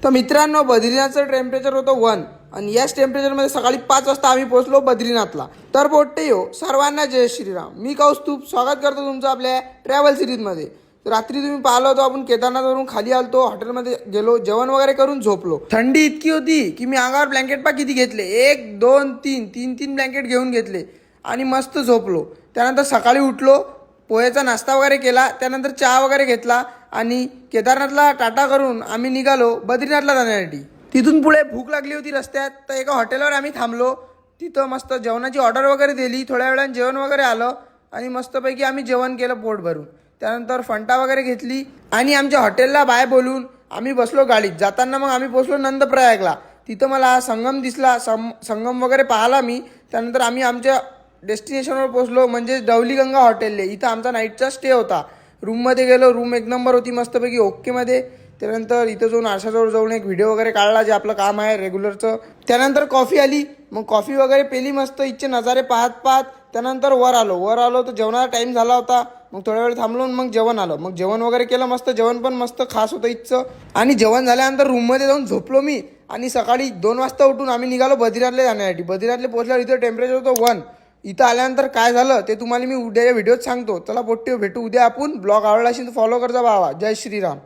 तर मित्रांनो, बद्रीनाथचं टेम्परेचर होतं 1 आणि याच टेम्परेचरमध्ये सकाळी 5 वाजता आम्ही पोहोचलो बद्रीनाथला. तर पोट्टे हो सर्वांना जय श्रीराम. मी कौस्तुभ स्वागत करतो तुमचं आपल्या ट्रॅव्हल सिरीजमध्ये. रात्री तुम्ही पाहिलं होतं आपण केदारनाथवरून खाली आलतो, हॉटेलमध्ये गेलो, जेवण वगैरे करून झोपलो. थंडी इतकी होती की मी अंगावर ब्लँकेट पा किती घेतले, 1 2 3 ब्लँकेट घेऊन घेतले आणि मस्त झोपलो. त्यानंतर सकाळी उठलो, पोह्याचा नाश्ता वगैरे केला, त्यानंतर चहा वगैरे घेतला आणि केदारनाथला टाटा करून आम्ही निघालो बद्रीनाथला जाण्यासाठी. तिथून पुढे भूक लागली होती रस्त्यात, तर एका हॉटेलवर आम्ही थांबलो. तिथं मस्त जेवणाची ऑर्डर वगैरे दिली, थोड्या वेळाने जेवण वगैरे आलं आणि मस्तपैकी आम्ही जेवण केलं पोट भरून. त्यानंतर फंटा वगैरे घेतली आणि आमच्या हॉटेलला बाय बोलून आम्ही बसलो गाडीत. जाताना मग आम्ही पोचलो नंदप्रयागला. तिथं मला संगम दिसला, संगम वगैरे पाहिला मी. त्यानंतर आम्ही आमच्या डेस्टिनेशनवर पोचलो, म्हणजे डवलीगंगा हॉटेलले. इथं आमचा नाईटचा स्टे होता. रूममध्ये गेलो, रूम 1 नंबर होती, मस्तपैकी ओकेमध्ये. त्यानंतर इथं जाऊन आरशाजवळ जाऊन एक व्हिडिओ वगैरे काढला, जे आपलं काम आहे रेग्युलरचं. त्यानंतर कॉफी आली, मग कॉफी वगैरे पेली मस्त इथचे नजारे पाहत. त्यानंतर वर आलो तर जेवणाचा टाईम झाला होता. मग थोड्या वेळ थांबलो, मग जेवण आलं. मग जेवण वगैरे केलं मस्त. जेवण पण मस्त खास होतं इथचं. आणि जेवण झाल्यानंतर रूममध्ये जाऊन झोपलो मी आणि सकाळी 2 वाजता उठून आम्ही निघालो बद्रीनाथला जाण्यासाठी. बद्रीनाथला पोहोचल्यावर इथं टेम्परेचर होतं 1. इथं आल्यानंतर काय झालं ते तुम्हाला मी उद्याच्या व्हिडिओत सांगतो. चला पोट्टे भेटू उद्या आपण. ब्लॉग आवडला असेल तर फॉलो करजा बाबा. जय श्रीराम.